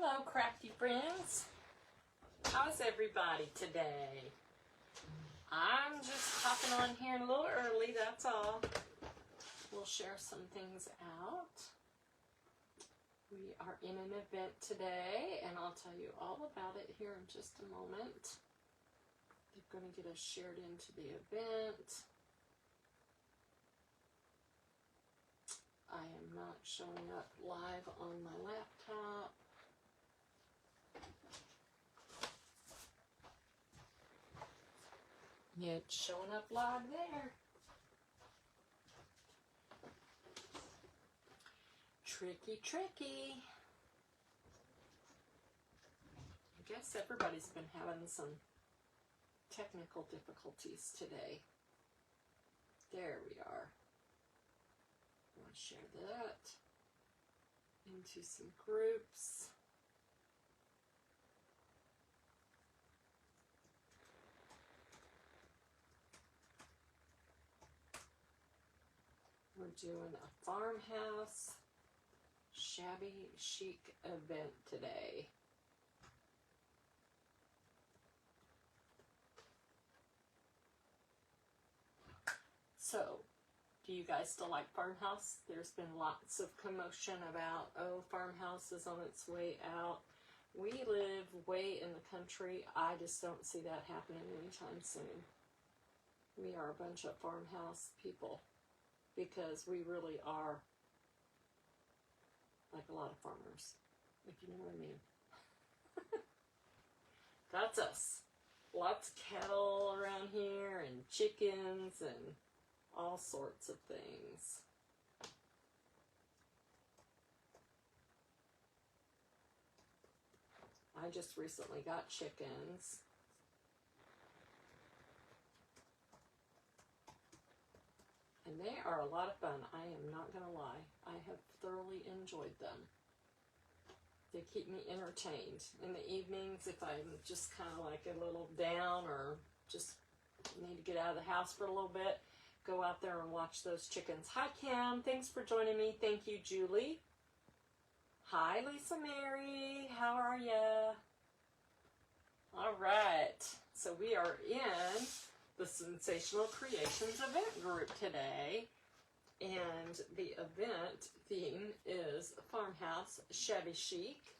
Hello, crafty friends. How's everybody today? I'm just hopping on here a little early, that's all. We'll share some things out. We are in an event today, and I'll tell you all about it here in just a moment. They're going to get us shared into the event. I am not showing up live on my laptop. It's showing up live there. Tricky, tricky. I guess everybody's been having some technical difficulties today. There we are. I'm going to share that into some groups. We're doing a farmhouse shabby chic event today. So, do you guys still like Farmhouse? There's been lots of commotion about, oh, Farmhouse is on its way out. We live way in the country. I just don't see that happening anytime soon. We are a bunch of Farmhouse people because we really are like a lot of farmers, if you know what I mean. That's us. Lots of cattle around here and chickens and all sorts of things. I just recently got chickens. And they are a lot of fun. I am not going to lie. I have thoroughly enjoyed them. They keep me entertained. In the evenings, if I'm just kind of like a little down or just need to get out of the house for a little bit, go out there and watch those chickens. Hi, Kim. Thanks for joining me. Thank you, Julie. Hi, Lisa Mary. How are ya? All right. So we are in the Sensational Creations event group today, and the event theme is Farmhouse Shabby Chic.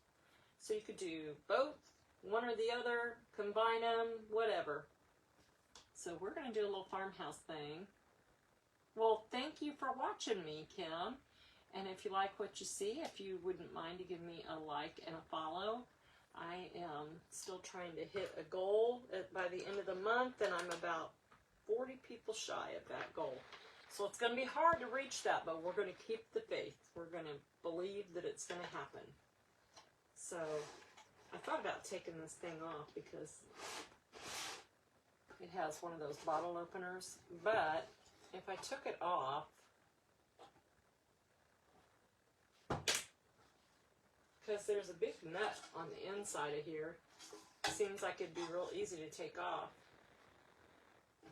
So you could do both, one or the other, combine them, whatever. So we're going to do a little farmhouse thing. Well, thank you for watching me, Kim. And if you like what you see, if you wouldn't mind to give me a like and a follow. I am still trying to hit a goal by the end of the month, and I'm about 40 people shy of that goal. So it's going to be hard to reach that, but we're going to keep the faith. We're going to believe that it's going to happen. So I thought about taking this thing off because it has one of those bottle openers, but if I took it off, because there's a big nut on the inside of here, it seems like it'd be real easy to take off.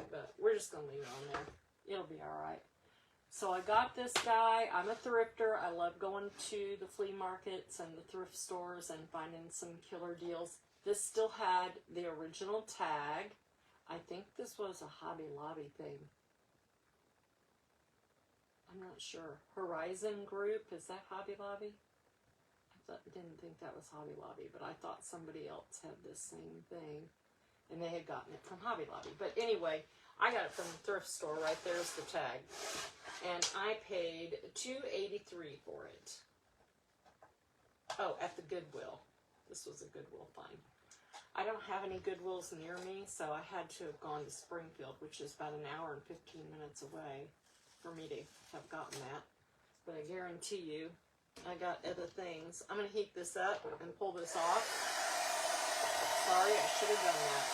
But we're just going to leave it on there. It'll be alright. So I got this guy. I'm a thrifter. I love going to the flea markets and the thrift stores and finding some killer deals. This still had the original tag. I think this was a Hobby Lobby thing. I'm not sure. Horizon Group, is that Hobby Lobby? I didn't think that was Hobby Lobby, but I thought somebody else had this same thing, and they had gotten it from Hobby Lobby. But anyway, I got it from the thrift store. Right there's the tag, and I paid $2.83 for it. Oh, at the Goodwill. This was a Goodwill find. I don't have any Goodwills near me, so I had to have gone to Springfield, which is about an hour and 15 minutes away, for me to have gotten that. But I guarantee you, I got other things. I'm going to heat this up and pull this off. Sorry, I should have done that.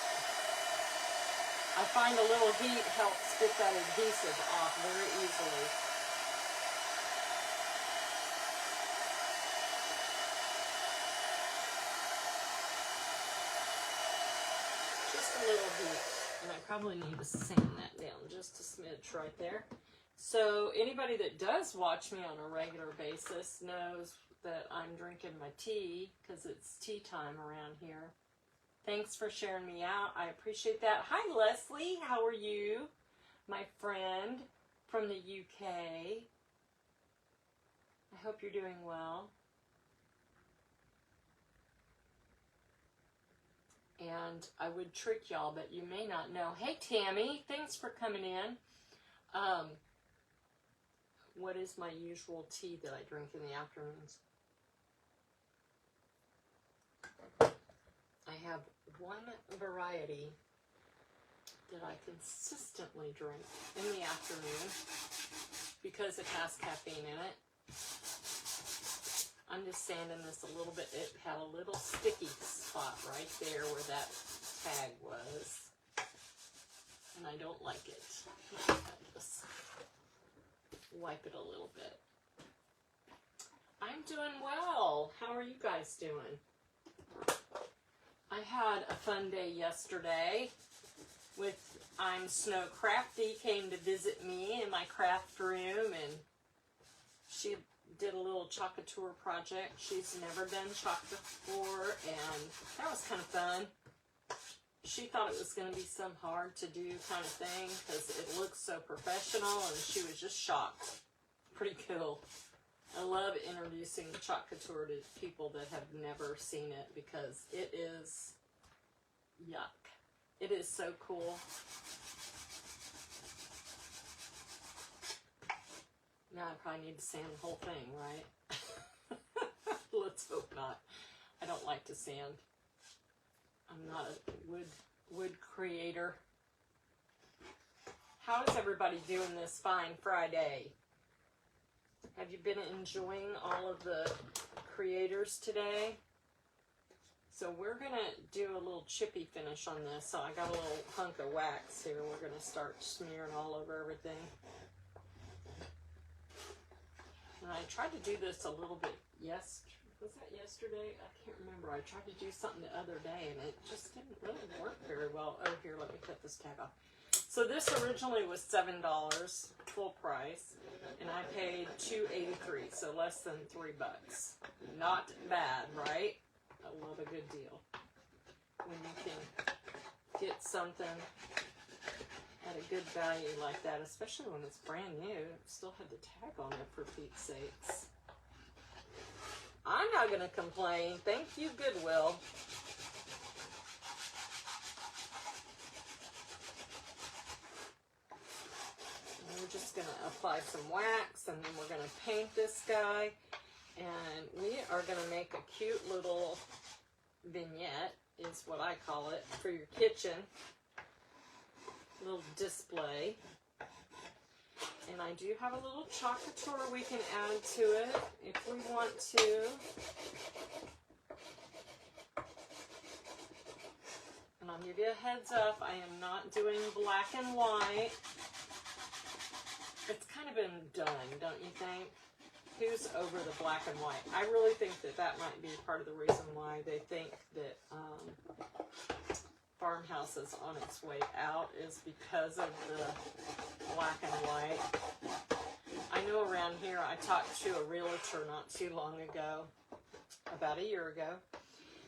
I find a little heat helps get that adhesive off very easily. Just a little heat. And I probably need to sand that down just a smidge right there. So anybody that does watch me on a regular basis knows that I'm drinking my tea because it's tea time around here. Thanks for sharing me out. I appreciate that. Hi, Leslie. How are you? My friend from the UK. I hope you're doing well. And I would trick y'all, but you may not know. Hey, Tammy. Thanks for coming in. What is my usual tea that I drink in the afternoons? I have one variety that I consistently drink in the afternoon because it has caffeine in it. I'm just sanding this a little bit. It had a little sticky spot right there where that tag was, and I don't like it. Just wipe it a little bit. I'm doing well. How are you guys doing? I had a fun day yesterday with I'm Snow Crafty came to visit me in my craft room, and she did a little chocolatier project. She's never done chocolate before, and that was kind of fun. She thought it was going to be some hard to do kind of thing because it looks so professional, and she was just shocked. Pretty cool. I love introducing chocolatier to people that have never seen it because it is yuck. It is so cool. Now I probably need to sand the whole thing, right? Let's hope not. I don't like to sand. I'm not a wood creator. How is everybody doing this fine Friday? Have you been enjoying all of the creators today? So we're going to do a little chippy finish on this. So I got a little hunk of wax here. We're going to start smearing all over everything. And I tried to do this a little bit was that yesterday? I can't remember. I tried to do something the other day and it just didn't really work very well. Oh, here, let me cut this tag off. So this originally was $7 full price, and I paid $2.83, so less than $3. Not bad, right? I love a good deal when you can get something at a good value like that, especially when it's brand new. It still had the tag on it, for Pete's sakes. I'm not going to complain. Thank you, Goodwill. We're just going to apply some wax, and then we're going to paint this guy. And we are going to make a cute little vignette, is what I call it, for your kitchen. A little display. And I do have a little chocolatier we can add to it if we want to. And I'll give you a heads up, I am not doing black and white. It's kind of been done, don't you think? Who's over the black and white? I really think that that might be part of the reason why they think that Farmhouse is on its way out, is because of the black and white. I know around here, I talked to a realtor not too long ago, about a year ago,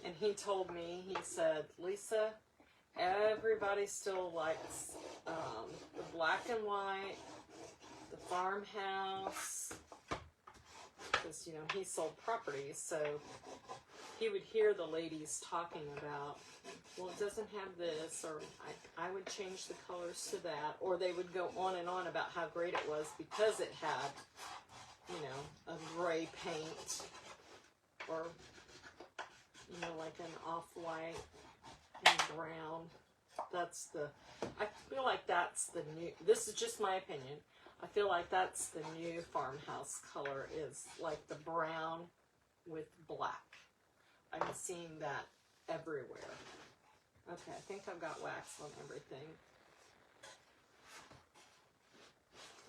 and he told me, he said, Lisa, everybody still likes the black and white, the Farmhouse, because, you know, he sold properties, so he would hear the ladies talking about, well, it doesn't have this, or I would change the colors to that, or they would go on and on about how great it was because it had, you know, a gray paint, or, you know, like an off-white and brown. That's the, I feel like that's the new, this is just my opinion, I feel like that's the new Farmhouse color, is like the brown with black. I'm seeing that everywhere. Okay, I think I've got wax on everything.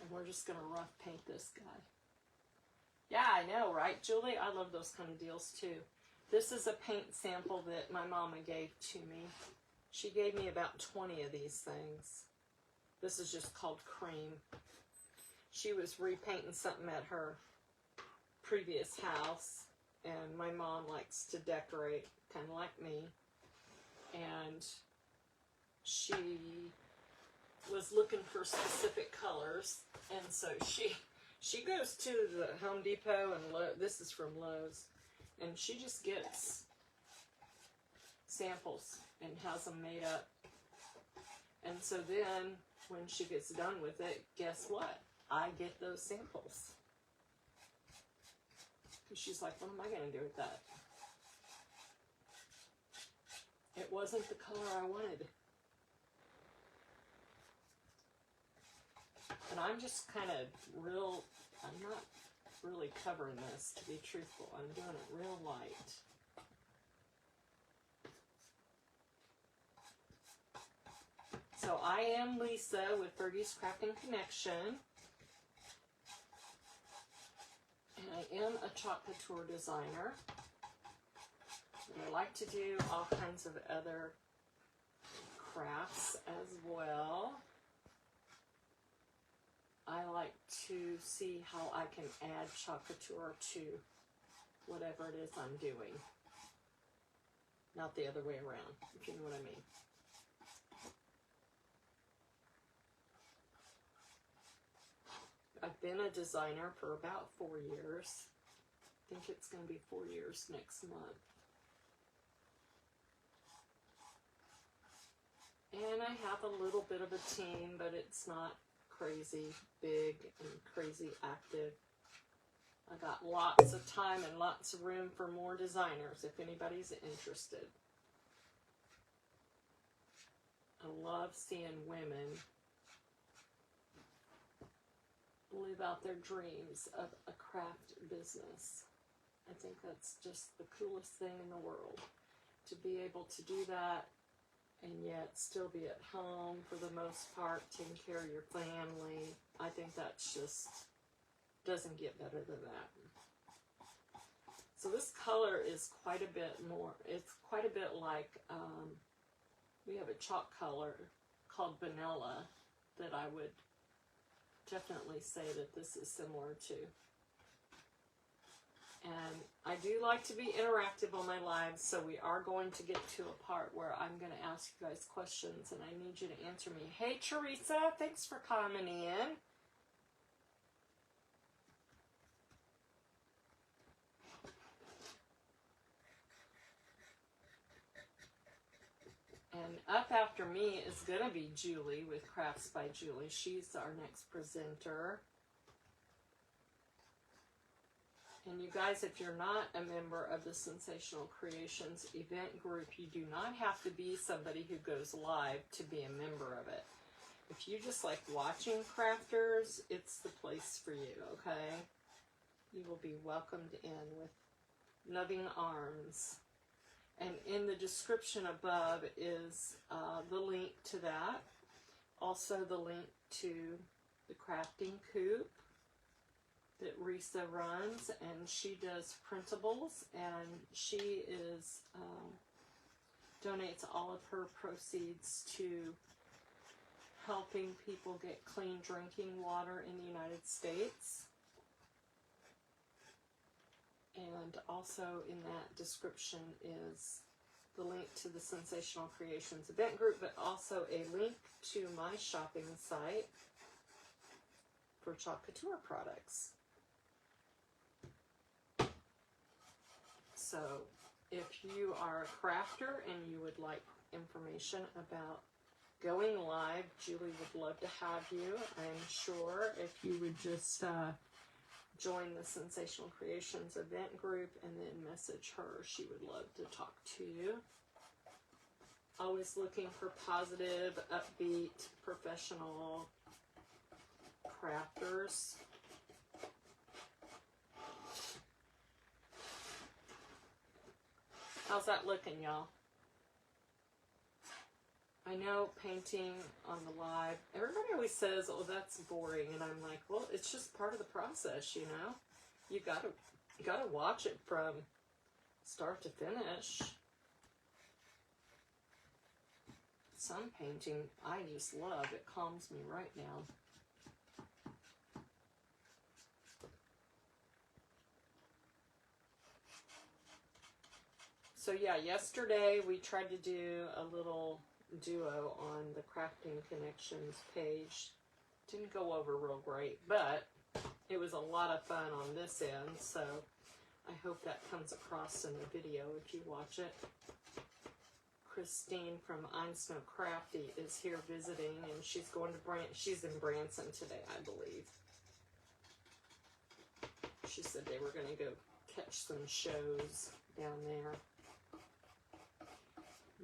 And we're just going to rough paint this guy. Yeah, I know, right, Julie? I love those kind of deals, too. This is a paint sample that my mama gave to me. She gave me about 20 of these things. This is just called Cream. She was repainting something at her previous house, and my mom likes to decorate, kind of like me, and she was looking for specific colors, and so she goes to the Home Depot and this is from Lowe's, and she just gets samples and has them made up. And so then when she gets done with it, guess what? I get those samples. And she's like, what am I going to do with that? It wasn't the color I wanted. And I'm just kind of I'm not really covering this, to be truthful. I'm doing it real light. So I am Lisa with Birdie's Crafting Connection. And I am a chalk couture designer. And I like to do all kinds of other crafts as well. I like to see how I can add chalk couture to whatever it is I'm doing. Not the other way around, if you know what I mean. I've been a designer for about 4 years. I think it's going to be 4 years next month. And I have a little bit of a team, but it's not crazy big and crazy active. I got lots of time and lots of room for more designers if anybody's interested. I love seeing women live out their dreams of a craft business. I think that's just the coolest thing in the world, to be able to do that and yet still be at home for the most part, taking care of your family. I think that's just, doesn't get better than that. So this color is quite a bit more, it's quite a bit like, we have a chalk color called Vanilla that I would definitely say that this is similar to. And I do like to be interactive on my lives, so we are going to get to a part where I'm going to ask you guys questions, and I need you to answer me. Hey, Teresa, thanks for coming in. And up after me is going to be Julie with Crafts by Julie. She's our next presenter. And you guys, if you're not a member of the Sensational Creations event group, you do not have to be somebody who goes live to be a member of it. If you just like watching crafters, it's the place for you, okay? You will be welcomed in with loving arms. And in the description above is the link to that. Also the link to the crafting coop that Risa runs, and she does printables, and she is donates all of her proceeds to helping people get clean drinking water in the United States. And also in that description is the link to the Sensational Creations event group, but also a link to my shopping site for chalk couture products. So if you are a crafter and you would like information about going live, Julie would love to have you. I'm sure if you would just join the Sensational Creations event group and then message her, she would love to talk to you. Always looking for positive, upbeat, professional crafters. How's that looking, y'all? I know painting on the live, everybody always says, oh, that's boring. And I'm like, well, it's just part of the process, you know? You gotta watch it from start to finish. Sun painting, I just love. It calms me right down. So yeah, yesterday we tried to do a little duo on the Crafting Connections page. Didn't go over real great, but it was a lot of fun on this end, so I hope that comes across in the video if you watch it. Christine from I'm Snow Crafty is here visiting, and she's going to she's in Branson today, I believe. She said they were going to go catch some shows down there.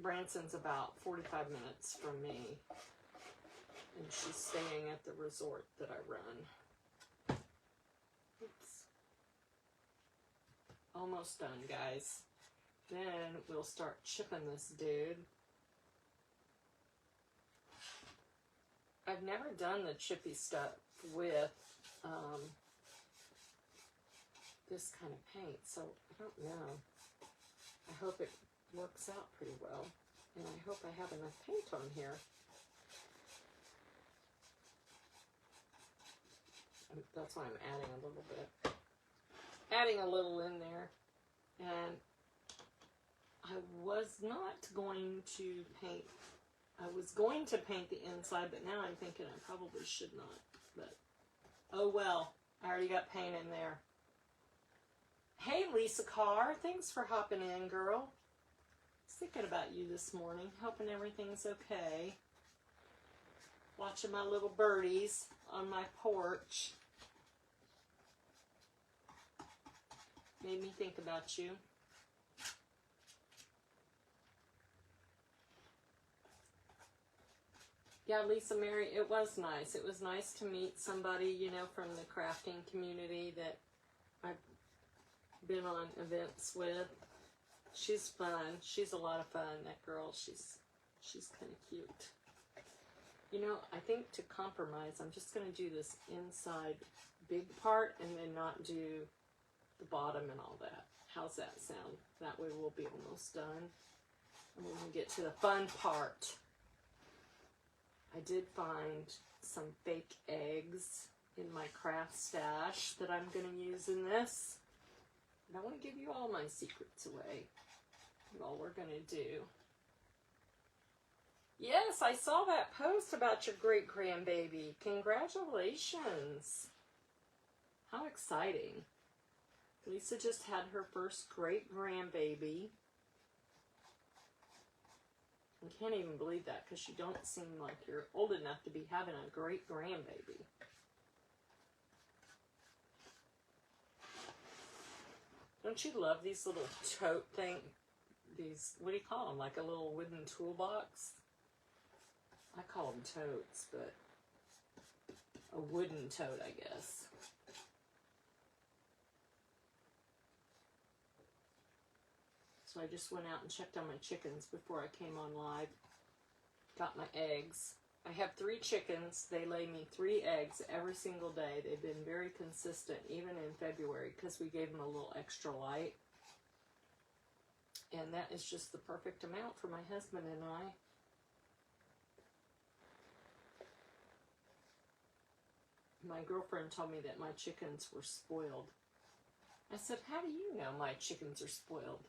Branson's about 45 minutes from me, and she's staying at the resort that I run. Oops. Almost done, guys. Then we'll start chipping this dude. I've never done the chippy stuff with this kind of paint, so I don't know. I hope it works out pretty well, and I hope I have enough paint on here. That's why I'm adding a little bit. Adding a little in there, and I was not going to paint. I was going to paint the inside, but now I'm thinking I probably should not. But oh well, I already got paint in there. Hey Lisa Carr, thanks for hopping in, girl. I was thinking about you this morning, hoping everything's okay. Watching my little birdies on my porch. Made me think about you. Yeah, Lisa Mary, it was nice. It was nice to meet somebody, you know, from the crafting community that I've been on events with. She's fun. She's a lot of fun, that girl. She's kind of cute. You know, I think to compromise, I'm just going to do this inside big part and then not do the bottom and all that. How's that sound? That way we'll be almost done. And when we get to the fun part, I did find some fake eggs in my craft stash that I'm going to use in this. And I want to give you all my secrets away. And all we're going to do. Yes, I saw that post about your great-grandbaby. Congratulations. How exciting. Lisa just had her first great-grandbaby. I can't even believe that because you don't seem like you're old enough to be having a great-grandbaby. Don't you love these little tote thing? These, what do you call them? Like a little wooden toolbox? I call them totes, but a wooden tote, I guess. So I just went out and checked on my chickens before I came on live. Got my eggs. I have 3 chickens. They lay me 3 eggs every single day. They've been very consistent, even in February, because we gave them a little extra light. And that is just the perfect amount for my husband and I. My girlfriend told me that my chickens were spoiled. I said, how do you know my chickens are spoiled?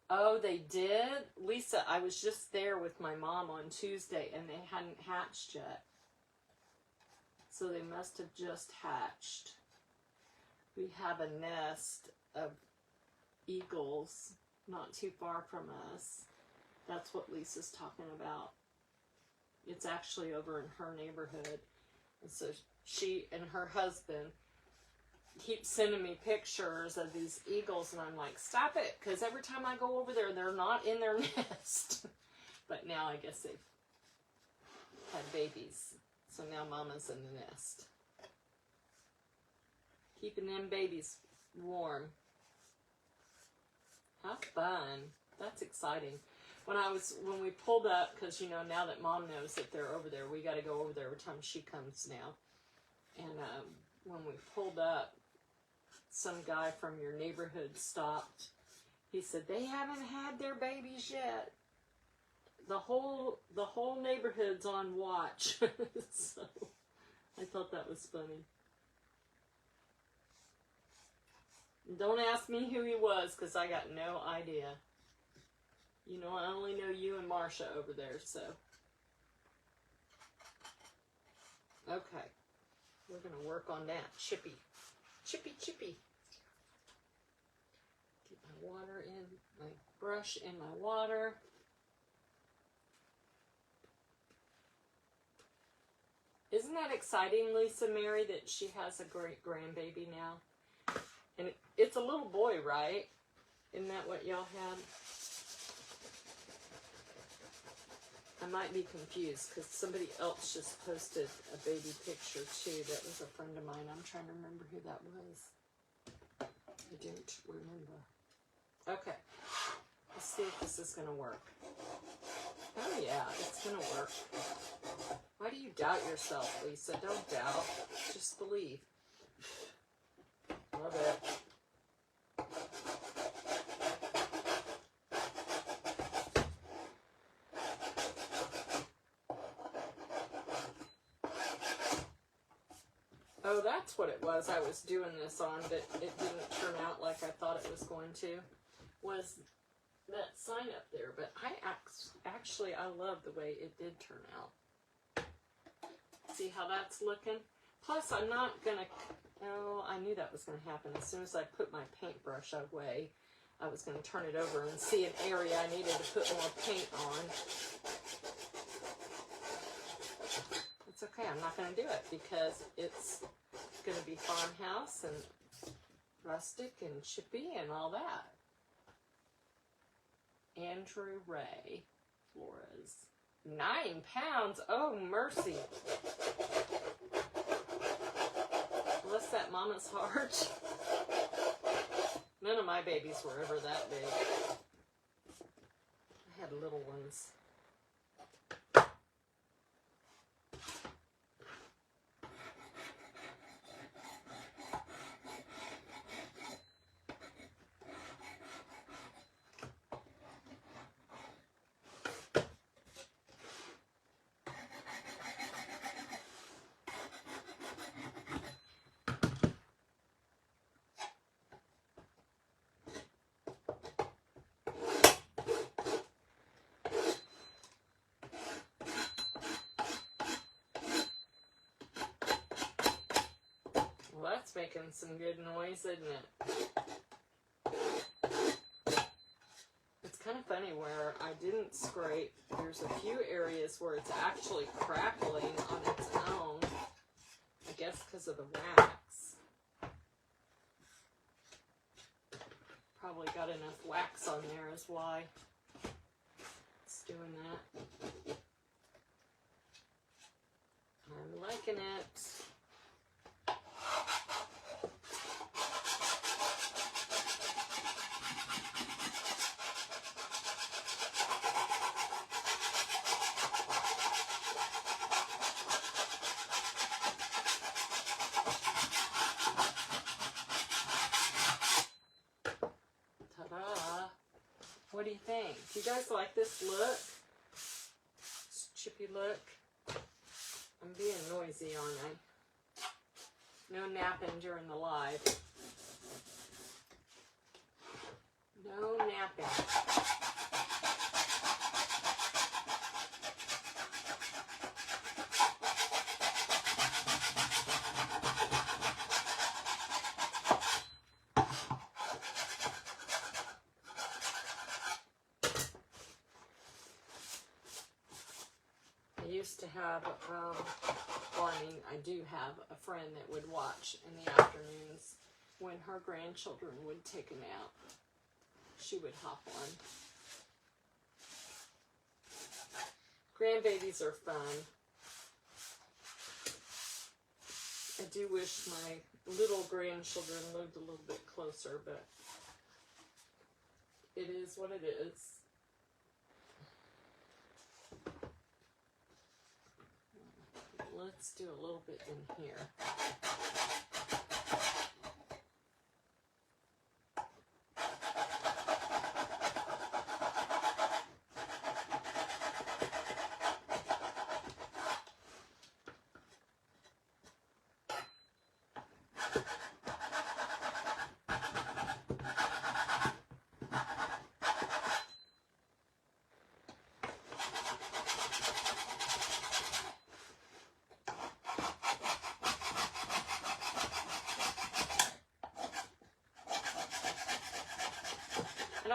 Oh, they did? Lisa, I was just there with my mom on Tuesday and they hadn't hatched yet. So they must have just hatched. We have a nest of eagles not too far from us. That's what Lisa's talking about. It's actually over in her neighborhood. And so she and her husband keep sending me pictures of these eagles, and I'm like, stop it, because every time I go over there, they're not in their nest. But now I guess they've had babies, so now Mama's in the nest. Keeping them babies warm. How fun. That's exciting. When we pulled up, because, you know, now that Mom knows that they're over there, we got to go over there every time she comes now. And when we pulled up, some guy from your neighborhood stopped. He said, they haven't had their babies yet. The whole neighborhood's on watch. So I thought that was funny. Don't ask me who he was, because I got no idea. You know, I only know you and Marsha over there, so. Okay. We're going to work on that. Chippy. Chippy, chippy. Get my water in, my brush in my water. Isn't that exciting, Lisa Mary, that she has a great grandbaby now? And it's a little boy, right? Isn't that what y'all had? I might be confused because somebody else just posted a baby picture too. That was a friend of mine. I'm trying to remember who that was. I don't remember. Okay. Let's see if this is going to work. Oh yeah, it's going to work. Why do you doubt yourself, Lisa? Don't doubt. Just believe. Love it. Oh, that's what it was I was doing this on, but it didn't turn out like I thought it was going to. Was that sign up there, but I actually love the way it did turn out. See how that's looking? Plus, I'm not going to, oh, I knew that was going to happen. As soon as I put my paintbrush away, I was going to turn it over and see an area I needed to put more paint on. It's okay, I'm not going to do it because it's going to be farmhouse and rustic and chippy and all that. Andrew Ray Flores. 9 pounds. Oh, mercy. Bless that mama's heart. None of my babies were ever that big. I had little ones. Well, that's making some good noise, isn't it? It's kind of funny where I didn't scrape. There's a few areas where it's actually crackling on its own. I guess because of the wax. Probably got enough wax on there is why it's doing that. I'm liking it. What do you think? Do you guys like this look? This chippy look? I'm being noisy, aren't I? No napping during the live. No napping. Used to have, well, I mean, I do have a friend that would watch in the afternoons when her grandchildren would take a nap. She would hop on. Grandbabies are fun. I do wish my little grandchildren lived a little bit closer, but it is what it is. Let's do a little bit in here.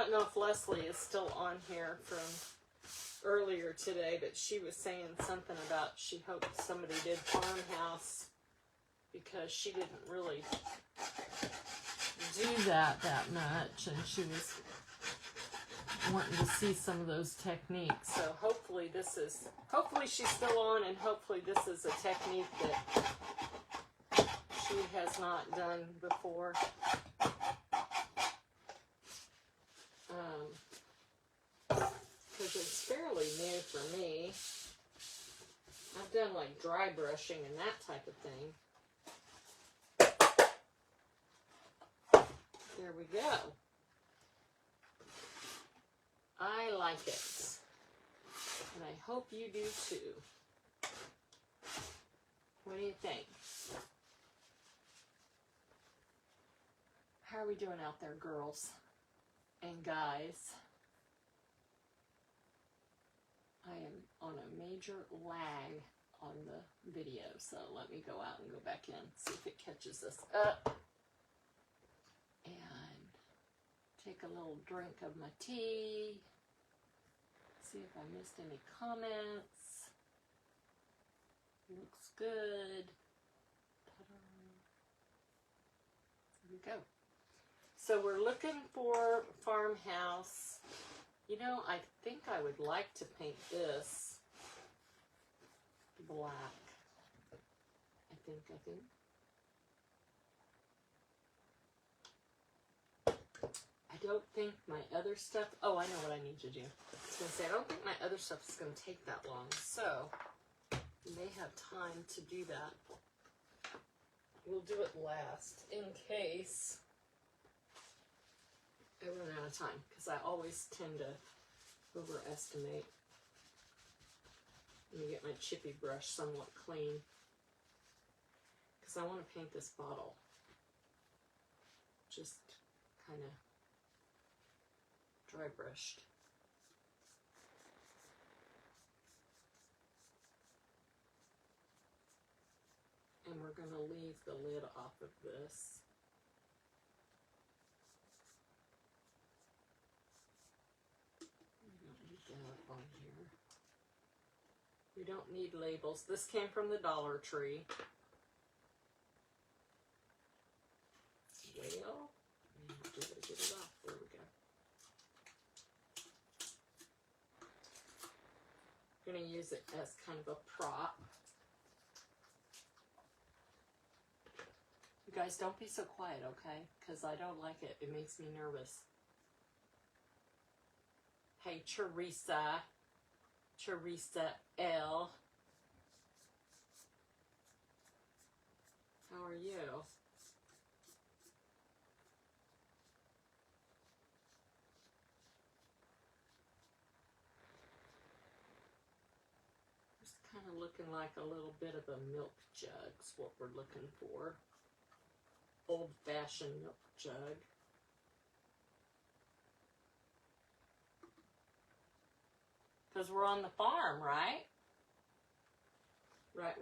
don't know if Leslie is still on here from earlier today, but she was saying something about she hoped somebody did Farmhouse because she didn't really do that much, and she was wanting to see some of those techniques. So hopefully she's still on, and hopefully this is a technique that she has not done before. Because it's fairly new for me. I've done like dry brushing and that type of thing. There we go. I like it. And I hope you do too. What do you think? How are we doing out there, girls and guys? I am on a major lag on the video, so let me go out and go back in, see if it catches us up. And take a little drink of my tea. See if I missed any comments. Looks good. There we go. So we're looking for Farmhouse. You know, I think I would like to paint this black. I think. I don't think my other stuff, oh, I know what I need to do. I was going to say, I don't think my other stuff is going to take that long, so we may have time to do that. We'll do it last, in case I run out of time, because I always tend to overestimate. Let me get my chippy brush somewhat clean, because I want to paint this bottle. Just kind of dry brushed. And we're going to leave the lid off of this. We don't need that on here. We don't need labels. This came from the Dollar Tree. Well, get it off. There we go. I'm going to use it as kind of a prop. You guys, don't be so quiet, okay? Because I don't like it. It makes me nervous. Hey, Teresa L. How are you? Just kind of looking like a little bit of a milk jug is what we're looking for. Old-fashioned milk jug. Because we're on the farm, right? Right.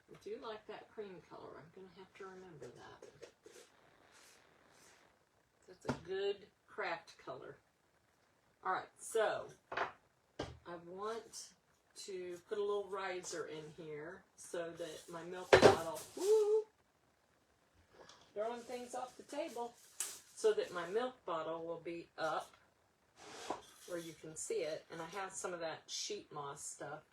I do like that cream color. I'm going to have to remember that. That's a good craft color. Alright, so I want to put a little riser in here so that my milk bottle, throwing things off the table, so that my milk bottle will be up where you can see it. And I have some of that sheet moss stuff.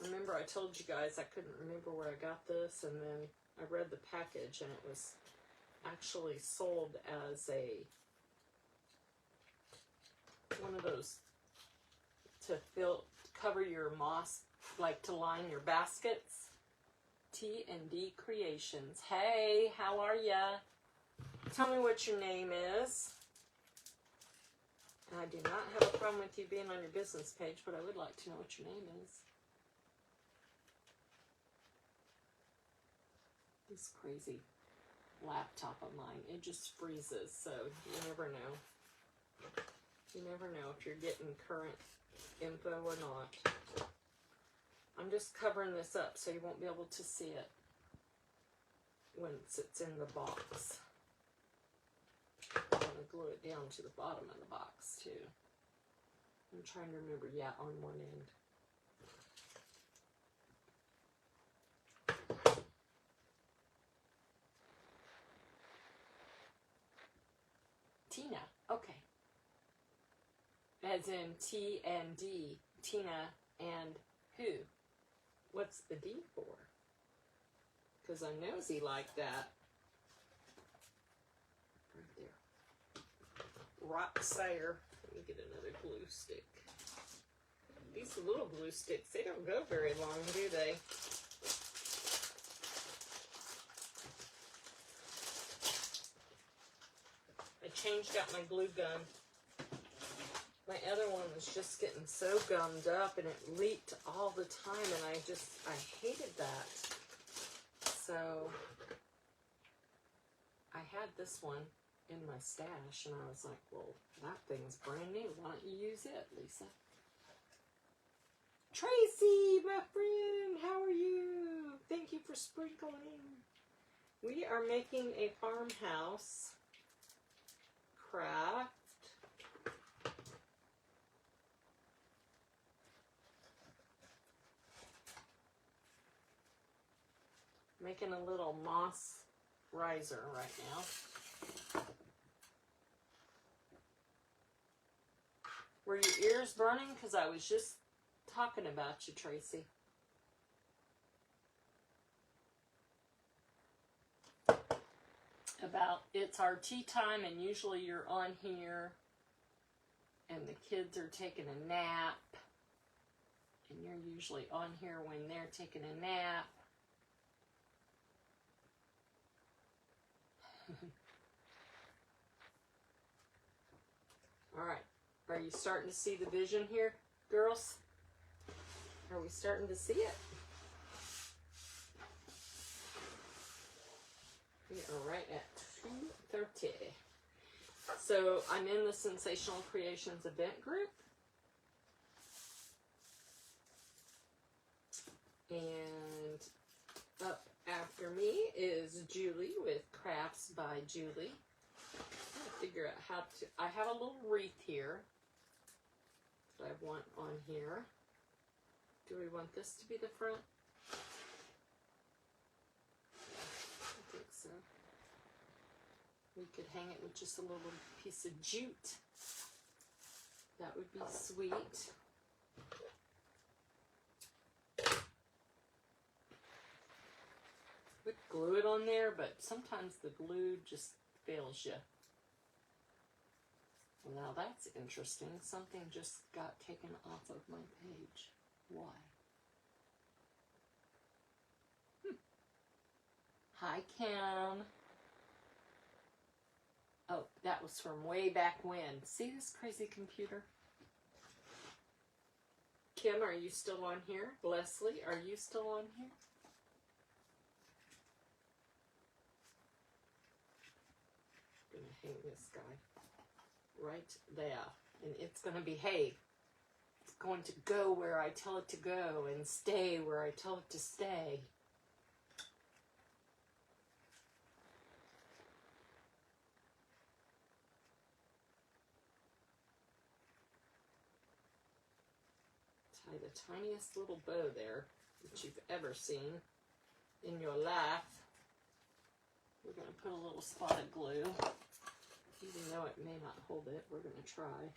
Remember I told you guys I couldn't remember where I got this, and then I read the package and it was actually sold as one of those to cover your moss, like to line your baskets. T&D Creations. Hey, how are ya? Tell me what your name is. I do not have a problem with you being on your business page, but I would like to know what your name is. This crazy laptop of mine, it just freezes, so you never know. You never know if you're getting current info or not. I'm just covering this up so you won't be able to see it once it's in the box. I'm going to glue it down to the bottom of the box too. I'm trying to remember, yeah, on one end. Tina, okay. As in T and D, Tina and who? What's the D for? Because I'm nosy like that. Right there. Rock Sire. Let me get another glue stick. These little glue sticks, they don't go very long, do they? I changed out my glue gun. My other one was just getting so gummed up and it leaked all the time, and I hated that. So I had this one in my stash and I was like, well, that thing's brand new. Why don't you use it, Lisa? Tracy, my friend, how are you? Thank you for sprinkling. We are making a farmhouse craft. Making a little moss riser right now. Were your ears burning? Because I was just talking about you, Tracy. About it's our tea time and usually you're on here and the kids are taking a nap and you're usually on here when they're taking a nap. All right, are you starting to see the vision here, girls? Are we starting to see it? We are right at 2:30. So I'm in the Sensational Creations event group. And up after me is Julie with Crafts by Julie. I'm trying to figure out how to, I have a little wreath here that I want on here. Do we want this to be the front? I think so. We could hang it with just a little piece of jute. That would be sweet. We could glue it on there, but sometimes the glue just fails you. Well, now that's interesting. Something just got taken off of my page. Why? Hi, Kim. Oh, that was from way back when. See this crazy computer? Kim, are you still on here? Leslie, are you still on here? I'm gonna hang this guy right there. And it's gonna behave. It's going to go where I tell it to go and stay where I tell it to stay. Tie the tiniest little bow there that you've ever seen in your life. We're going to put a little spot of glue. Even though it may not hold it, we're going to try.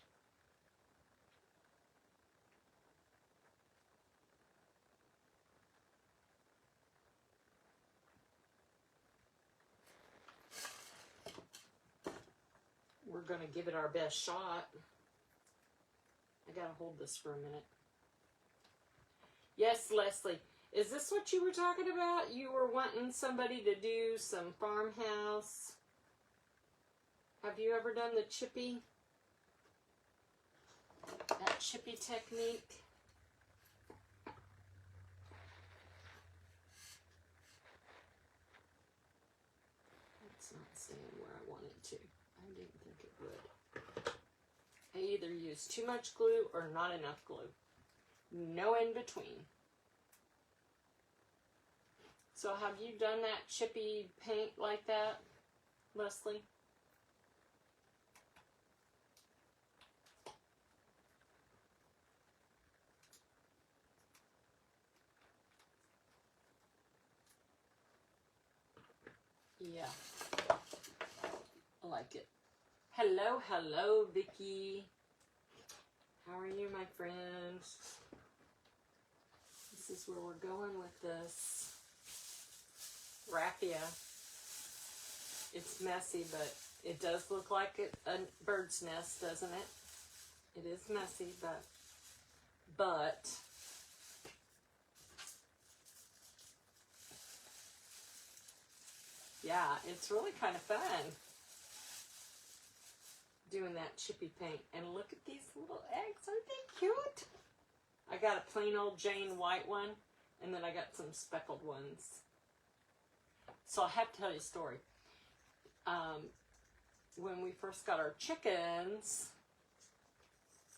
We're going to give it our best shot. I got to hold this for a minute. Yes, Leslie. Is this what you were talking about? You were wanting somebody to do some farmhouse. Have you ever done the chippy? That chippy technique? It's not staying where I want it to. I didn't think it would. I either use too much glue or not enough glue. No in between. So have you done that chippy paint like that, Leslie? Yeah, I like it. Hello, hello, Vicky. How are you, my friend? This is where we're going with this raffia. It's messy, but it does look like a bird's nest, doesn't it? It is messy, but yeah, it's really kind of fun doing that chippy paint. And look at these little eggs. Aren't they cute? I got a plain old Jane white one, and then I got some speckled ones. So I have to tell you a story. When we first got our chickens,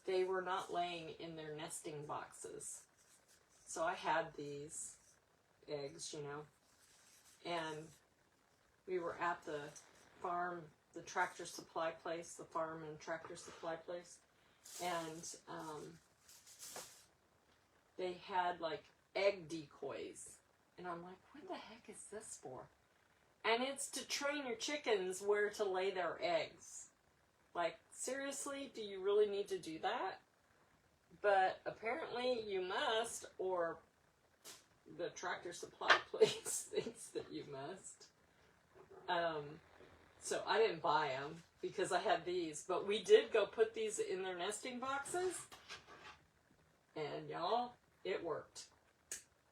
they were not laying in their nesting boxes. So I had these eggs, you know, and we were at the farm, the tractor supply place, the farm and tractor supply place, and they had like egg decoys. And I'm like, what the heck is this for? And it's to train your chickens where to lay their eggs. Like, seriously, do you really need to do that? But apparently you must, or the tractor supply place thinks that you must. So I didn't buy them because I had these, but we did go put these in their nesting boxes, and y'all, it worked.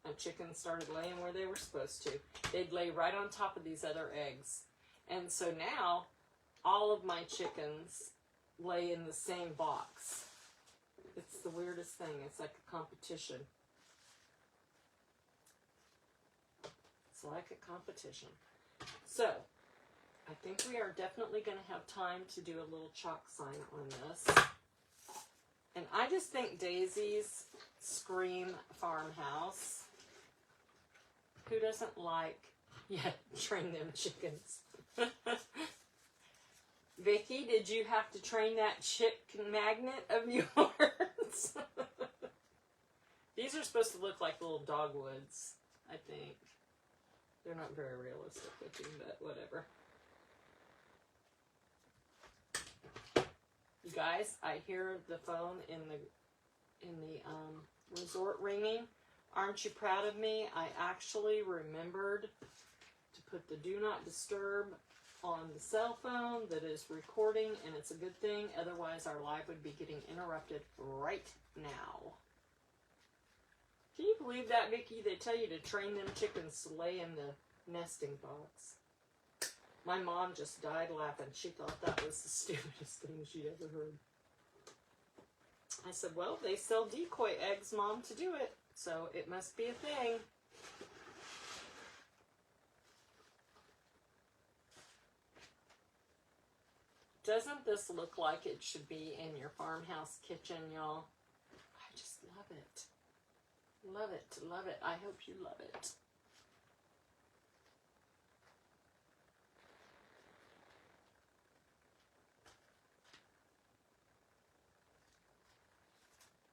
My chickens started laying where they were supposed to. They'd lay right on top of these other eggs. And so now, all of my chickens lay in the same box. It's the weirdest thing. It's like a competition. It's like a competition. So, I think we are definitely going to have time to do a little chalk sign on this. And I just think daisies scream farmhouse. Who doesn't like, train them chickens. Vicky, did you have to train that chick magnet of yours? These are supposed to look like little dogwoods, I think. They're not very realistic looking, but whatever. You guys, I hear the phone in the resort ringing. Aren't you proud of me? I actually remembered to put the do not disturb on the cell phone that is recording, and it's a good thing. Otherwise, our live would be getting interrupted right now. Can you believe that, Vicky? They tell you to train them chickens to lay in the nesting box. My mom just died laughing. She thought that was the stupidest thing she'd ever heard. I said, well, they sell decoy eggs, Mom, to do it. So it must be a thing. Doesn't this look like it should be in your farmhouse kitchen, y'all? I just love it. Love it, love it. I hope you love it.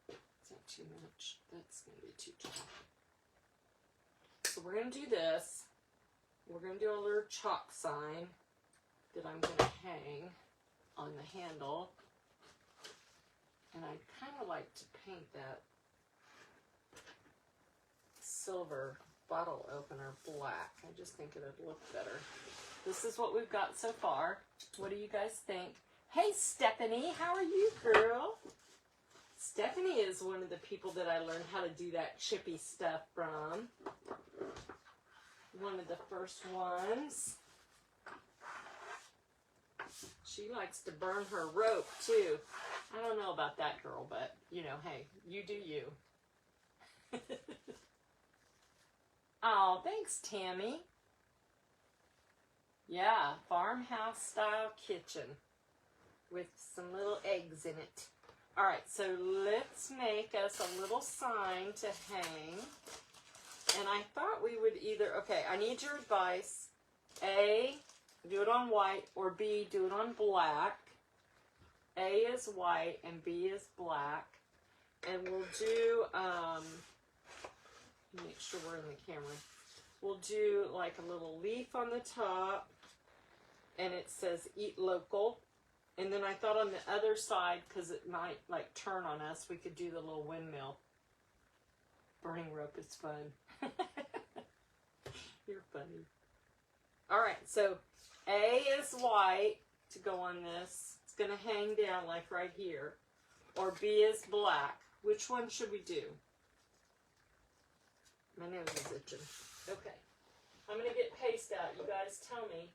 Is that too much? That's going to be too tall. So we're going to do this. We're going to do a little chalk sign that I'm going to hang on the handle. And I'd kind of like to paint that silver bottle opener black. I just think it would look better. This is what we've got so far. What do you guys think? Hey, Stephanie, how are you, girl? Stephanie is one of the people that I learned how to do that chippy stuff from. One of the first ones. She likes to burn her rope, too. I don't know about that girl, but, you know, hey, you do you. Oh, thanks, Tammy. Yeah, farmhouse style kitchen with some little eggs in it. All right, so let's make us a little sign to hang. And I thought we would either, okay, I need your advice. A, do it on white, or B, do it on black. A is white and B is black. And we'll do, make sure we're in the camera. We'll do like a little leaf on the top, and it says eat local. And then I thought on the other side, because it might like turn on us, we could do the little windmill. Burning rope is fun. You're funny. All right, so A is white to go on this. It's going to hang down like right here. Or B is black. Which one should we do? My nose is itching. Okay. I'm going to get paste out. You guys tell me.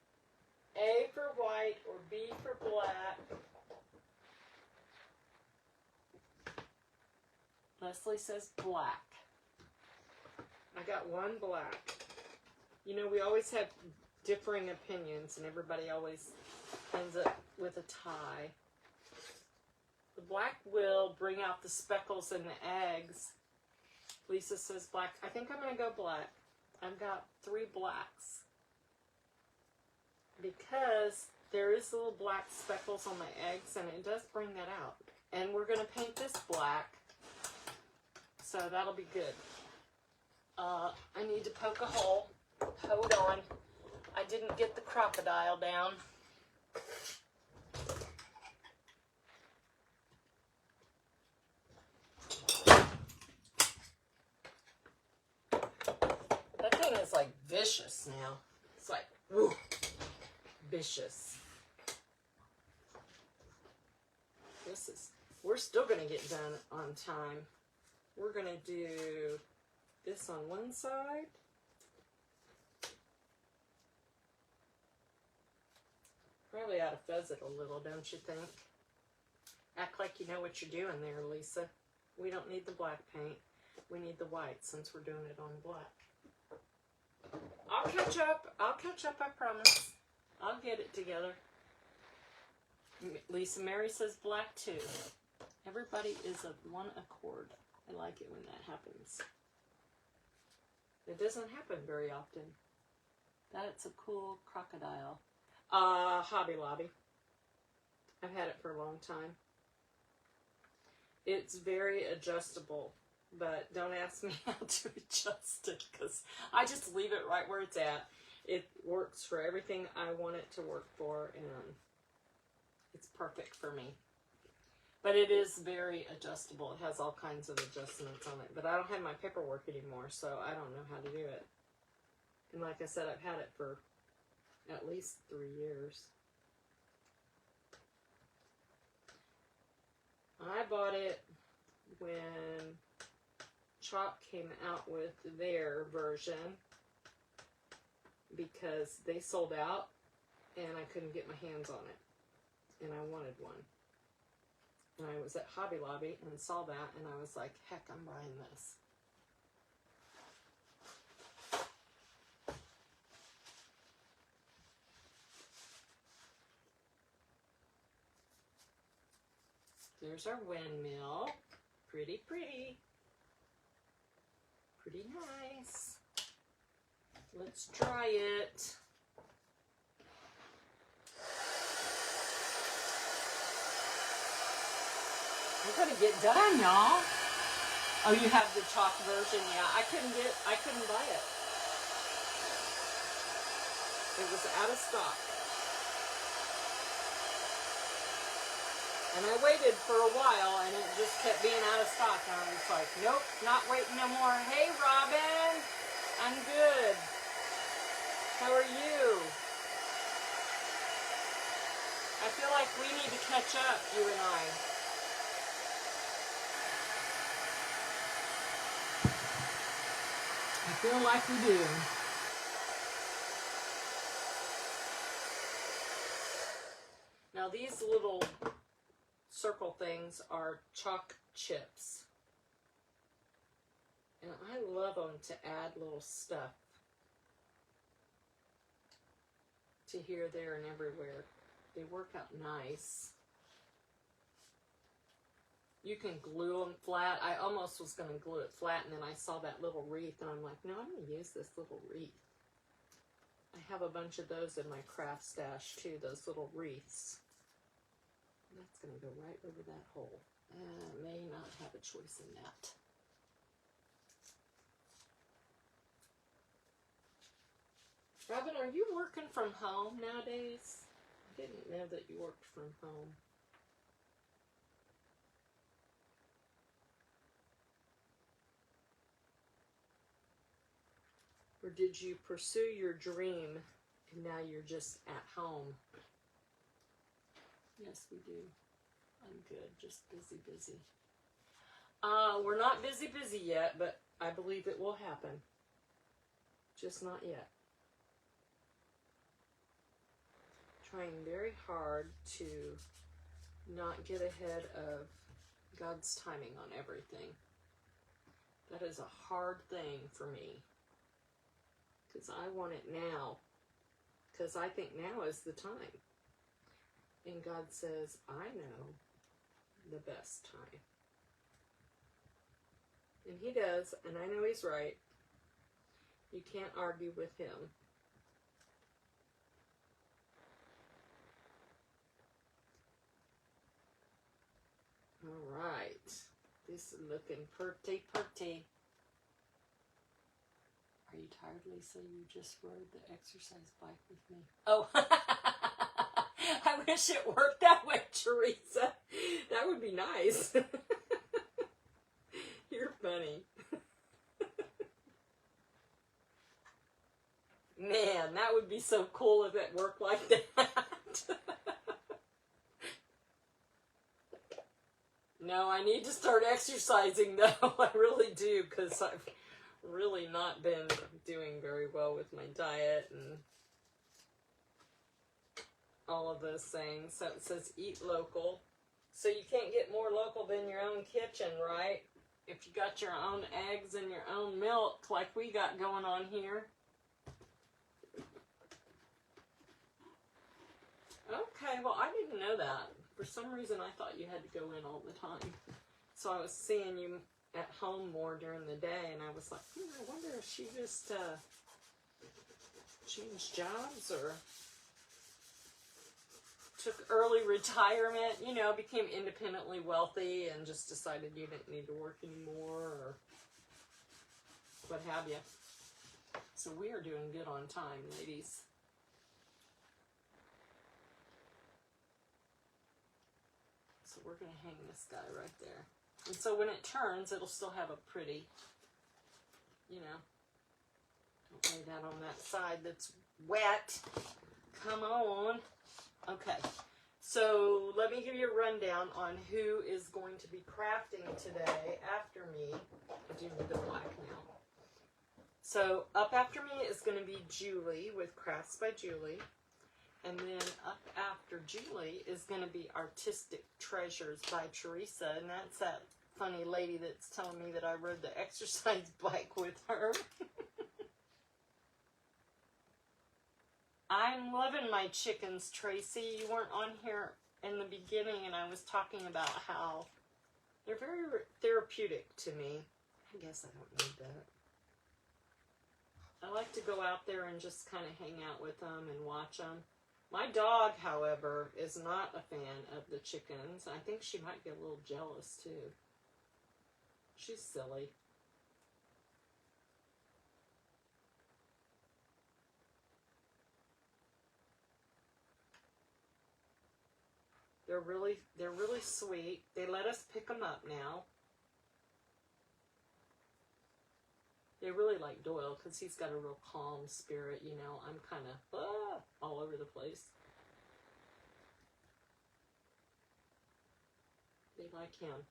A for white or B for black. Leslie says black. I got one black. You know, we always have differing opinions, and everybody always ends up with a tie. The black will bring out the speckles and the eggs. Lisa says black. I think I'm going to go black. I've got 3 blacks. Because there is little black speckles on my eggs, and it does bring that out. And we're going to paint this black. So that'll be good. I need to poke a hole. Hold on. I didn't get the crocodile down. That thing is like vicious now. It's like, woo, vicious. We're still going to get done on time. We're going to do this on one side. Probably ought to fuzz it a little, don't you think? Act like you know what you're doing there, Lisa. We don't need the black paint. We need the white since we're doing it on black. I'll catch up. I promise. I'll get it together. Lisa Mary says black too. Everybody is of one accord. I like it when that happens. It doesn't happen very often. That's a cool crocodile. Hobby Lobby. I've had it for a long time. It's very adjustable, but don't ask me how to adjust it because I just leave it right where it's at. It works for everything I want it to work for, and it's perfect for me. But it is very adjustable. It has all kinds of adjustments on it. But I don't have my paperwork anymore, so I don't know how to do it. And like I said, I've had it for at least 3 years. I bought it when Chalk came out with their version because they sold out and I couldn't get my hands on it. And I wanted one. And I was at Hobby Lobby and saw that, and I was like, heck, I'm buying this. There's our windmill. Pretty, pretty. Pretty nice. Let's try it. We're gonna get done, y'all. Oh, you have the chalk version? Yeah, I couldn't buy it. It was out of stock. And I waited for a while, and it just kept being out of stock. And I was like, nope, not waiting no more. Hey, Robin, I'm good. How are you? I feel like we need to catch up, you and I. I feel like we do. Now these little circle things are chalk chips. And I love them to add little stuff to here, there, and everywhere. They work out nice. You can glue them flat. I almost was going to glue it flat, and then I saw that little wreath, and I'm like, no, I'm going to use this little wreath. I have a bunch of those in my craft stash, too, those little wreaths. That's going to go right over that hole. I may not have a choice in that. Robin, are you working from home nowadays? I didn't know that you worked from home. Or did you pursue your dream and now you're just at home? Yes, we do. I'm good, just busy. We're not busy yet, but I believe it will happen. Just not yet. Trying very hard to not get ahead of God's timing on everything. That is a hard thing for me. Because I want it now. Because I think now is the time. And God says, I know the best time. And He does, and I know He's right. You can't argue with Him. All right. This is looking pretty. Are you tired, Lisa? You just rode the exercise bike with me. Oh, I wish it worked that way, Teresa. That would be nice. You're funny. Man, that would be so cool if it worked like that. No, I need to start exercising, though. I really do, because I've really not been doing very well with my diet and all of those things. So it says eat local. So you can't get more local than your own kitchen, right? If you got your own eggs and your own milk like we got going on here. Okay, well, I didn't know that. For some reason, I thought you had to go in all the time. So I was seeing you at home more during the day, and I was like, I wonder if she just changed jobs or took early retirement, you know, became independently wealthy and just decided you didn't need to work anymore or what have you. So we are doing good on time, ladies. So we're going to hang this guy right there. And so when it turns, it'll still have a pretty, you know, don't lay that on that side that's wet. Come on. Okay, so let me give you a rundown on who is going to be crafting today after me. I do need the black now. So up after me is going to be Julie with Crafts by Julie. And then up after Julie is going to be Artistic Treasures by Teresa. And that's that funny lady that's telling me that I rode the exercise bike with her. I'm loving my chickens, Tracy. You weren't on here in the beginning, and I was talking about how they're very therapeutic to me. I guess I don't need that. I like to go out there and just kind of hang out with them and watch them. My dog, however, is not a fan of the chickens. I think she might get a little jealous, too. She's silly. They're really sweet. They let us pick them up now. They really like Doyle because he's got a real calm spirit, you know. I'm kind of all over the place. They like him.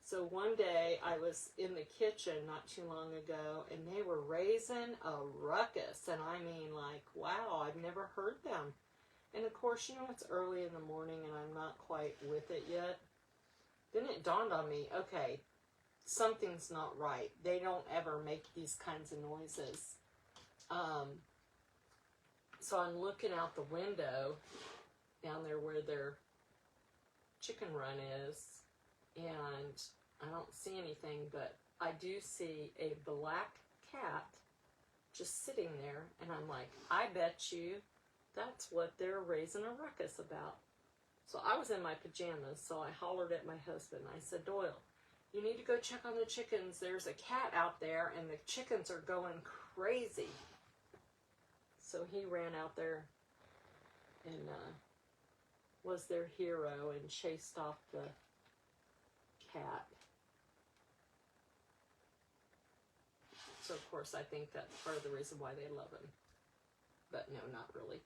So one day I was in the kitchen not too long ago and they were raising a ruckus. And I mean, like, wow, I've never heard them. And of course, you know, it's early in the morning and I'm not quite with it yet. Then it dawned on me, okay, something's not right. They don't ever make these kinds of noises. So I'm looking out the window down there where their chicken run is. and I don't see anything, but I do see a black cat just sitting there, and I'm like, I bet you that's what they're raising a ruckus about. So I was in my pajamas, so I hollered at my husband. I said, Doyle, you need to go check on the chickens. There's a cat out there, and the chickens are going crazy. So he ran out there and was their hero and chased off the cat. So, of course, I think that's part of the reason why they love him. But no, not really.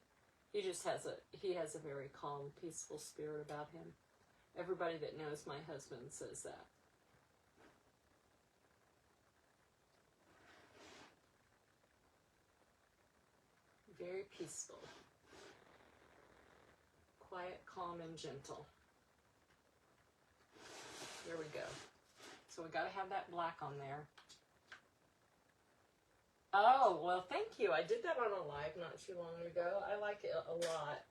He just has a very calm, peaceful spirit about him. Everybody that knows my husband says that. Very peaceful. Quiet, calm, and gentle. There we go. So we got to have that black on there. Oh, well, thank you. I did that on a live not too long ago. I like it a lot.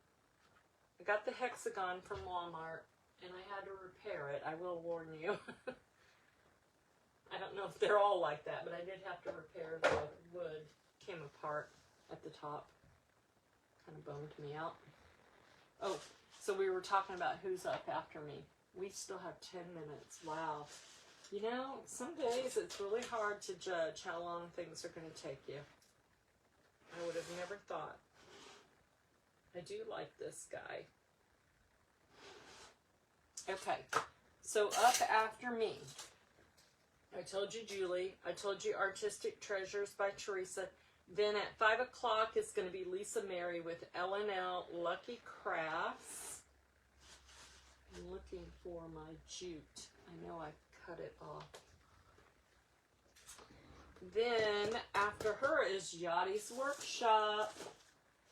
I got the hexagon from Walmart, and I had to repair it. I will warn you. I don't know if they're all like that, but I did have to repair the wood. Came apart at the top. Kind of bummed me out. Oh, so we were talking about who's up after me. We still have 10 minutes. Wow. You know, some days it's really hard to judge how long things are going to take you. I would have never thought. I do like this guy. Okay, so up after me. I told you Julie. I told you Artistic Treasures by Teresa. Then at 5 o'clock it's going to be Lisa Mary with L&L Lucky Crafts. I'm looking for my jute. I know I cut it off. Then after her is Yottie's Workshop.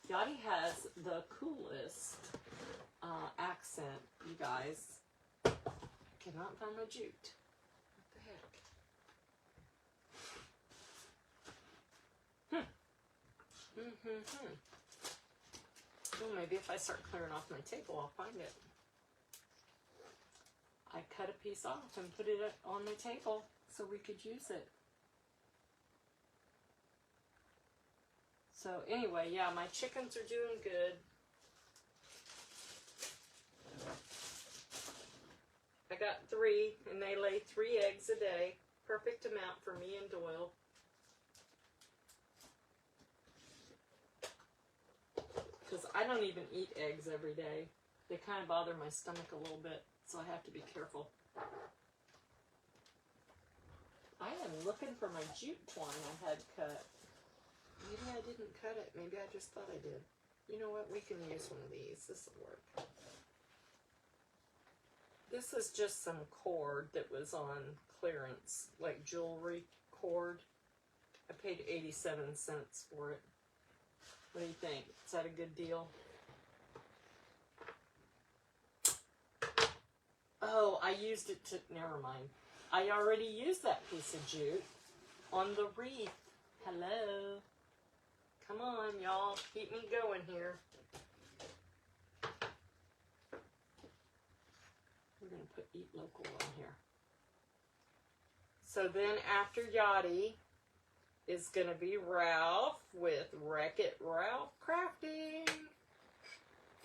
Yachty has the coolest accent, you guys. I cannot find my jute. What the heck? Well, maybe if I start clearing off my table, I'll find it. I cut a piece off and put it on the table so we could use it. So anyway, yeah, my chickens are doing good. I got 3, and they lay 3 eggs a day. Perfect amount for me and Doyle. Because I don't even eat eggs every day. They kind of bother my stomach a little bit, so I have to be careful. I am looking for my jute twine I had cut. Maybe I didn't cut it. Maybe I just thought I did. You know what? We can use one of these. This will work. This is just some cord that was on clearance, like jewelry cord. I paid 87 cents for it. What do you think? Is that a good deal? Oh, I used it to, never mind. I already used that piece of jute on the wreath. Hello. Come on, y'all. Keep me going here. We're going to put Eat Local on here. So then after Yachty is going to be Ralph with Wreck-It Ralph Crafting.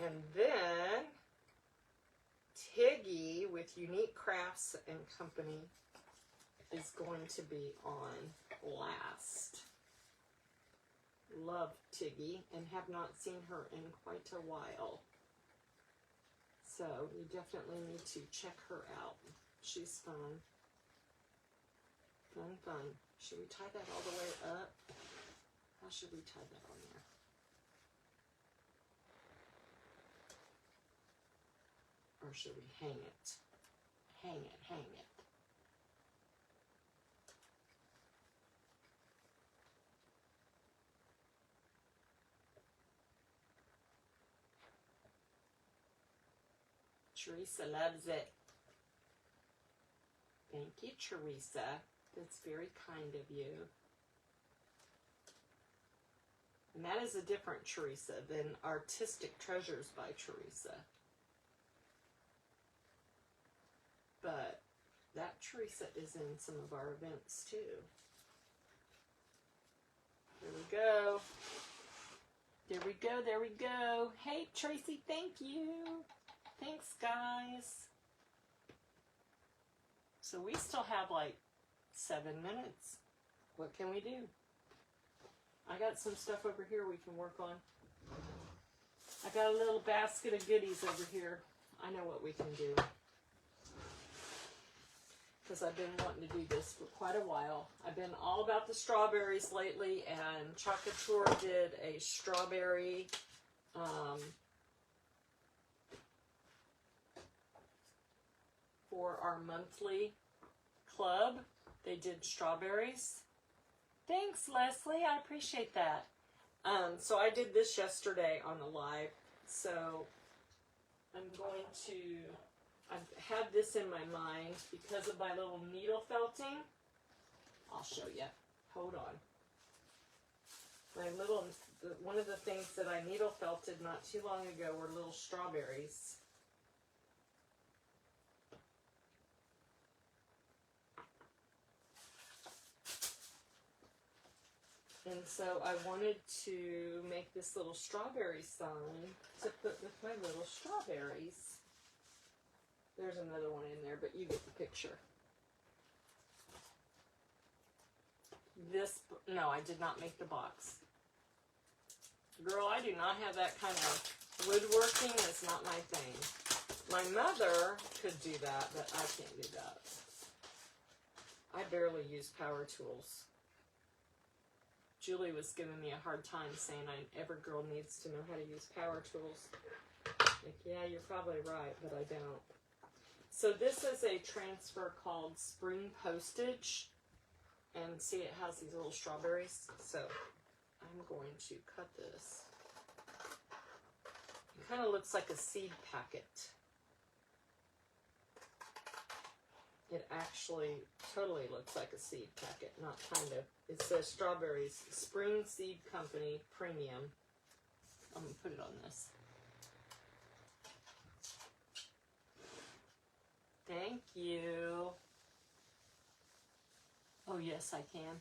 And then Tiggy with Unique Crafts and Company is going to be on last. Love Tiggy and have not seen her in quite a while. So you definitely need to check her out. She's fun. Fun, fun. Should we tie that all the way up? How should we tie that on there? Or should we hang it? Hang it, hang it. Teresa loves it. Thank you, Teresa. That's very kind of you. And that is a different Teresa than Artistic Treasures by Teresa. But Teresa is in some of our events too. There we go. There we go, there we go. Hey, Tracy, thank you. Thanks, guys. So we still have like 7 minutes. What can we do? I got some stuff over here we can work on. I got a little basket of goodies over here. I know what we can do. Because I've been wanting to do this for quite a while. I've been all about the strawberries lately, and Chocateur did a strawberry for our monthly club. They did strawberries. Thanks, Leslie. I appreciate that. So I did this yesterday on the live. So I'm going to... I've had this in my mind because of my little needle felting. I'll show you. Hold on. One of the things that I needle felted not too long ago were little strawberries. And so I wanted to make this little strawberry sign to put with my little strawberries. There's another one in there, but you get the picture. No, I did not make the box. Girl, I do not have that kind of woodworking. It's not my thing. My mother could do that, but I can't do that. I barely use power tools. Julie was giving me a hard time saying every girl needs to know how to use power tools. Like, yeah, you're probably right, but I don't. So this is a transfer called Spring Postage. And see, it has these little strawberries. So I'm going to cut this. It kind of looks like a seed packet. It actually totally looks like a seed packet, not kind of. It says Strawberries, Spring Seed Company Premium. I'm going to put it on this. Thank you. Oh, yes, I can.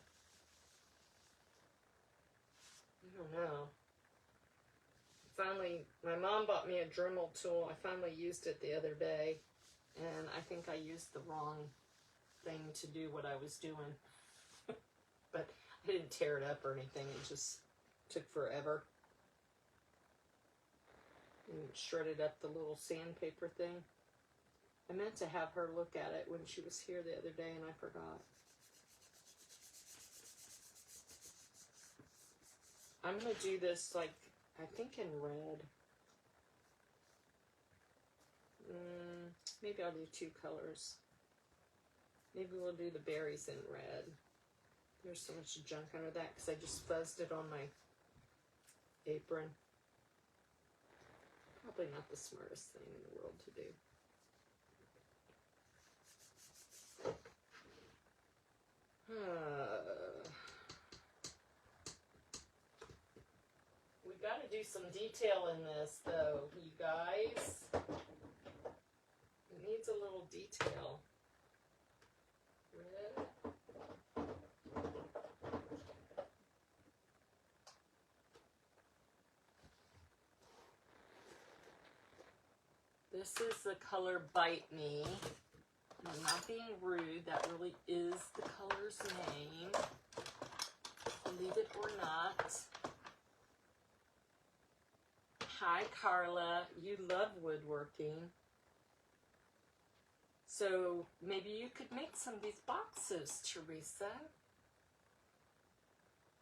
I don't know. Finally, my mom bought me a Dremel tool. I finally used it the other day, and I think I used the wrong thing to do what I was doing. But I didn't tear it up or anything. It just took forever. And shredded up the little sandpaper thing. I meant to have her look at it when she was here the other day, and I forgot. I'm going to do this, like, I think in red. Maybe I'll do 2 colors. Maybe we'll do the berries in red. There's so much junk under that because I just fuzzed it on my apron. Probably not the smartest thing in the world to do. We got to do some detail in this, though, you guys. It needs a little detail. Red. This is the color Bite Me. I'm not being rude, that really is the color's name. Believe it or not. Hi, Carla. You love woodworking. So maybe you could make some of these boxes, Teresa.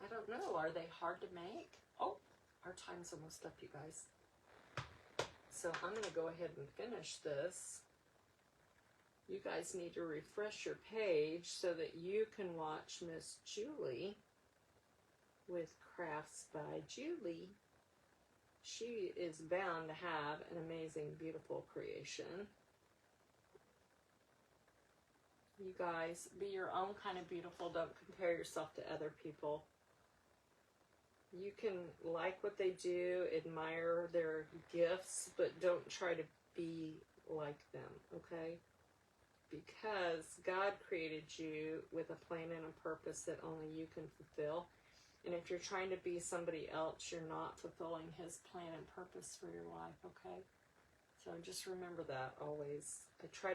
I don't know. Are they hard to make? Oh, our time's almost up, you guys. So I'm going to go ahead and finish this. You guys need to refresh your page so that you can watch Miss Julie with Crafts by Julie. She is bound to have an amazing, beautiful creation. You guys, be your own kind of beautiful. Don't compare yourself to other people. You can like what they do, admire their gifts, but don't try to be like them, okay? because God created you with a plan and a purpose that only you can fulfill. And if you're trying to be somebody else, you're not fulfilling His plan and purpose for your life, okay? So just remember that always. I try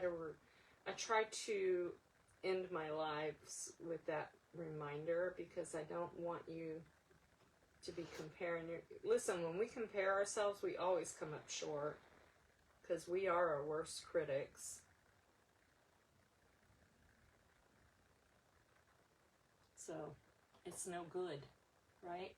to end my lives with that reminder, because I don't want you to be comparing listen, when we compare ourselves, we always come up short, because we are our worst critics. So it's no good, right?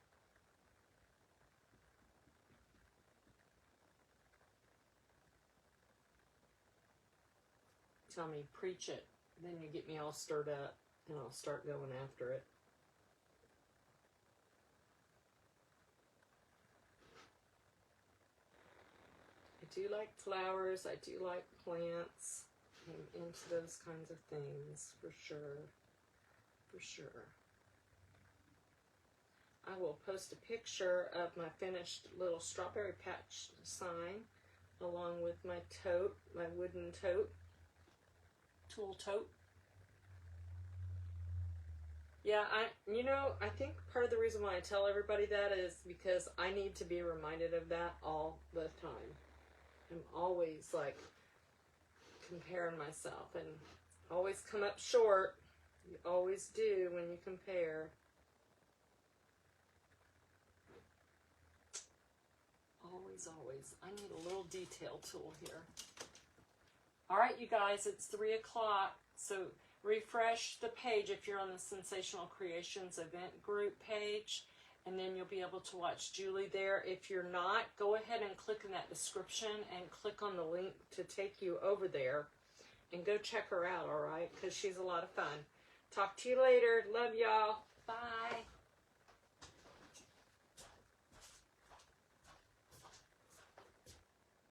Tell me, preach it. Then you get me all stirred up, and I'll start going after it. I do like flowers. I do like plants. I'm into those kinds of things, for sure. For sure. I will post a picture of my finished little strawberry patch sign, along with my tote, my wooden tote, tool tote. Yeah, I think part of the reason why I tell everybody that is because I need to be reminded of that all the time. I'm always like comparing myself and always come up short. You always do when you compare. Always. I need a little detail tool here. All right, you guys, it's 3 o'clock. So refresh the page if you're on the Sensational Creations event group page, and then you'll be able to watch Julie there. If you're not, go ahead and click in that description and click on the link to take you over there and go check her out, all right? Because she's a lot of fun. Talk to you later. Love y'all.